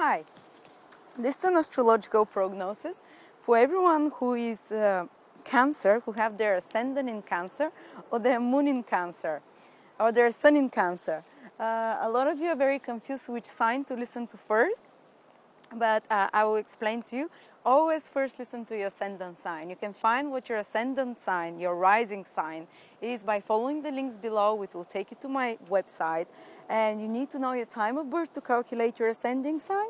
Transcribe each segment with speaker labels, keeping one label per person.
Speaker 1: Hi, this is an astrological prognosis for everyone who is Cancer, who have their ascendant in Cancer or their moon in Cancer or their sun in Cancer. A lot of you are very confused which sign to listen to first, but I will explain to you. Always first listen to your ascendant sign. You can find what your ascendant sign, your rising sign, is by following the links below, which will take you to my website. And you need to know your time of birth to calculate your ascending sign.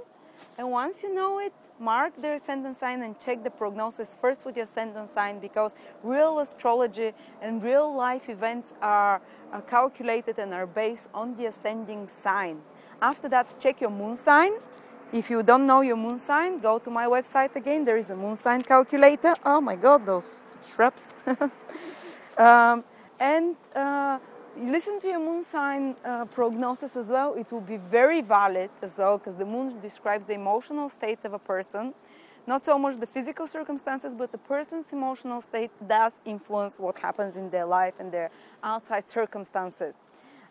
Speaker 1: And once you know it, mark the ascendant sign and check the prognosis first with your ascendant sign, because real astrology and real life events are calculated and are based on the ascending sign. After that, check your moon sign. If you don't know your moon sign, go to my website again. There is a moon sign calculator. Oh my God, those shrubs. Listen to your moon sign prognosis as well. It will be very valid as well, because the moon describes the emotional state of a person. Not so much the physical circumstances, but the person's emotional state does influence what happens in their life and their outside circumstances.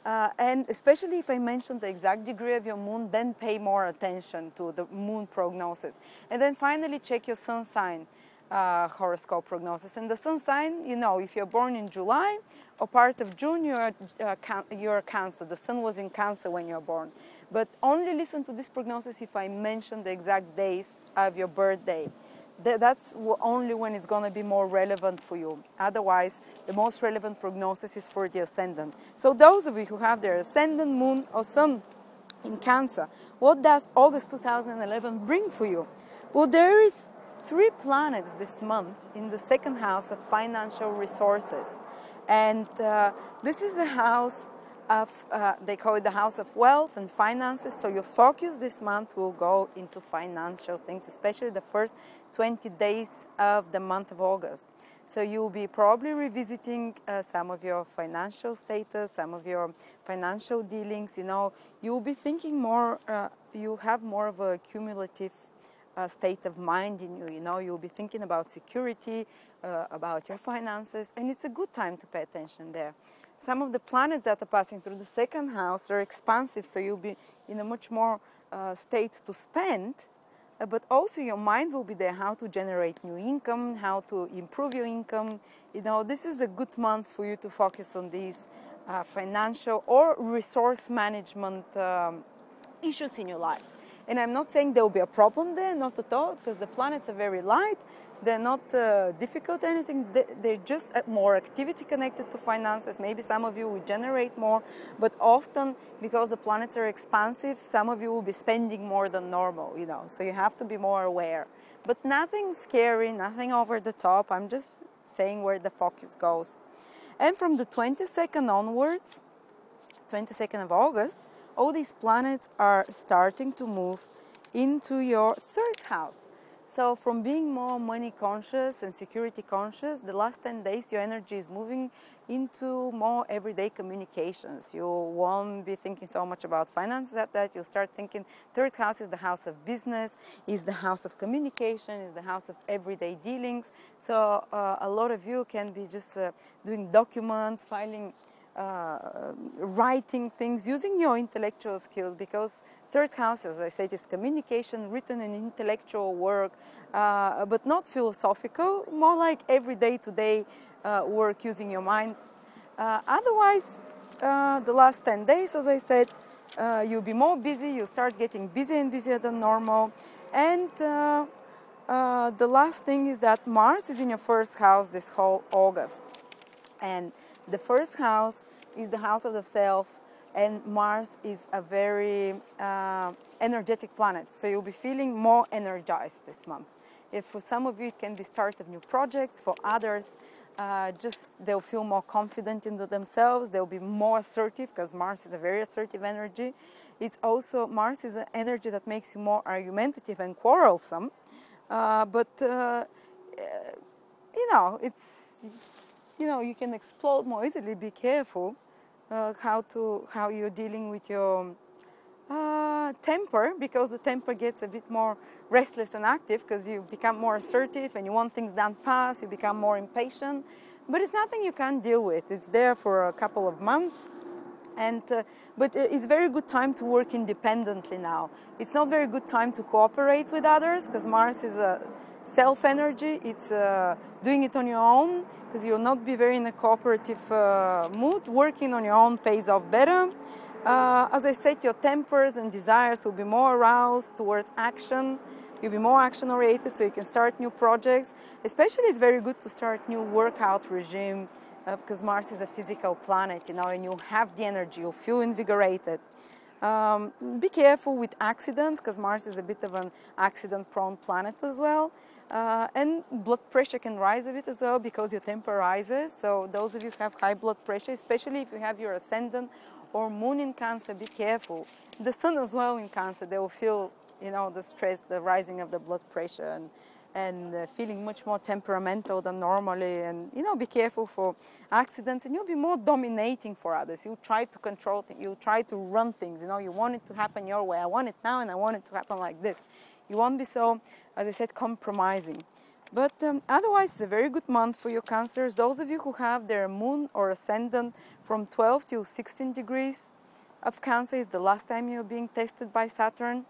Speaker 1: And especially if I mention the exact degree of your moon, then pay more attention to the moon prognosis. And then finally check your sun sign horoscope prognosis. And the sun sign, you know, if you're born in July or part of June, you're Cancer. The sun was in Cancer when you're born. But only listen to this prognosis if I mention the exact days of your birthday. That's only when it's going to be more relevant for you. Otherwise, the most relevant prognosis is for the ascendant. So those of you who have their ascendant, moon, or sun in Cancer, what does August 2011 bring for you? Well, there is 3 planets this month in the second house of financial resources. And this is the house of, they call it the house of wealth and finances. So your focus this month will go into financial things, especially the first 20 days of the month of August. So you'll be probably revisiting some of your financial status, some of your financial dealings. You know, you'll be thinking more, you have more of a cumulative state of mind in you. You know, you'll be thinking about security, about your finances, and it's a good time to pay attention there. Some of the planets that are passing through the second house are expansive, so you'll be in a much more state to spend, but also your mind will be there, how to generate new income, how to improve your income. You know, this is a good month for you to focus on these financial or resource management issues in your life. And I'm not saying there will be a problem there, not at all, because the planets are very light. They're not difficult or anything. They're just more activity connected to finances. Maybe some of you will generate more, but often, because the planets are expansive, some of you will be spending more than normal, you know, so you have to be more aware. But nothing scary, nothing over the top. I'm just saying where the focus goes. And from the 22nd onwards, 22nd of August, all these planets are starting to move into your 3rd house. So from being more money conscious and security conscious, the last 10 days your energy is moving into more everyday communications. You won't be thinking so much about finances at that. You'll start thinking 3rd house is the house of business, is the house of communication, is the house of everyday dealings. So a lot of you can be just doing documents, filing, writing things, using your intellectual skills, because 3rd house, as I said, is communication, written and intellectual work, but not philosophical, more like everyday today work using your mind. Otherwise, the last 10 days, as I said, you'll be more busy, you'll start getting busier and busier than normal. And the last thing is that Mars is in your 1st house this whole August. And the 1st house is the house of the self, and Mars is a very energetic planet. So you'll be feeling more energized this month. If for some of you it can be start of new projects, for others just they'll feel more confident in themselves, they'll be more assertive, because Mars is a very assertive energy. It's also, Mars is an energy that makes you more argumentative and quarrelsome, but you know, it's, you know, you can explode more easily. Be careful how you're dealing with your temper, because the temper gets a bit more restless and active, because you become more assertive and you want things done fast, you become more impatient. But it's nothing you can't deal with. It's there for a couple of months. But it's very good time to work independently now. It's not very good time to cooperate with others because Mars is a self energy. It's doing it on your own because you'll not be very in a cooperative mood. Working on your own pays off better. As I said, your tempers and desires will be more aroused towards action. You'll be more action oriented, so you can start new projects. Especially, it's very good to start new workout regime because Mars is a physical planet, you know, and you have the energy. You'll feel invigorated. Be careful with accidents because Mars is a bit of an accident-prone planet as well. And blood pressure can rise a bit as well because your temper rises. So those of you who have high blood pressure, especially if you have your ascendant or moon in Cancer, be careful. The sun as well in Cancer, they will feel, you know, the stress, the rising of the blood pressure and feeling much more temperamental than normally. And, you know, be careful for accidents and you'll be more dominating for others. You try to control things, you try to run things, you know, you want it to happen your way. I want it now and I want it to happen like this. You won't be so, as I said, compromising. But otherwise, it's a very good month for your Cancers. Those of you who have their moon or ascendant from 12 to 16 degrees of Cancer is the last time you're being tested by Saturn.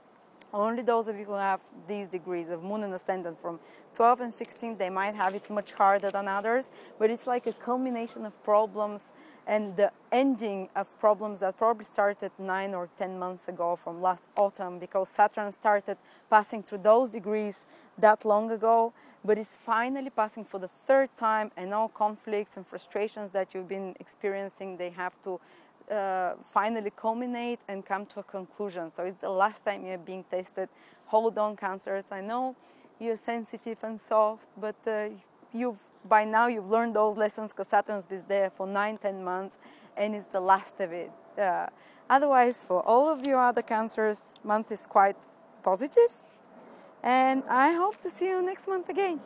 Speaker 1: Only those of you who have these degrees of moon and ascendant from 12 and 16, they might have it much harder than others, but it's like a culmination of problems and the ending of problems that probably started 9 or 10 months ago from last autumn, because Saturn started passing through those degrees that long ago, but it's finally passing for the third time, and all conflicts and frustrations that you've been experiencing, they have to finally culminate and come to a conclusion. So it's the last time you're being tested. Hold on, Cancers. I know you're sensitive and soft, but by now you've learned those lessons because Saturn's been there for 9-10 months and it's the last of it. Otherwise, for all of you other Cancers, month is quite positive, and I hope to see you next month again.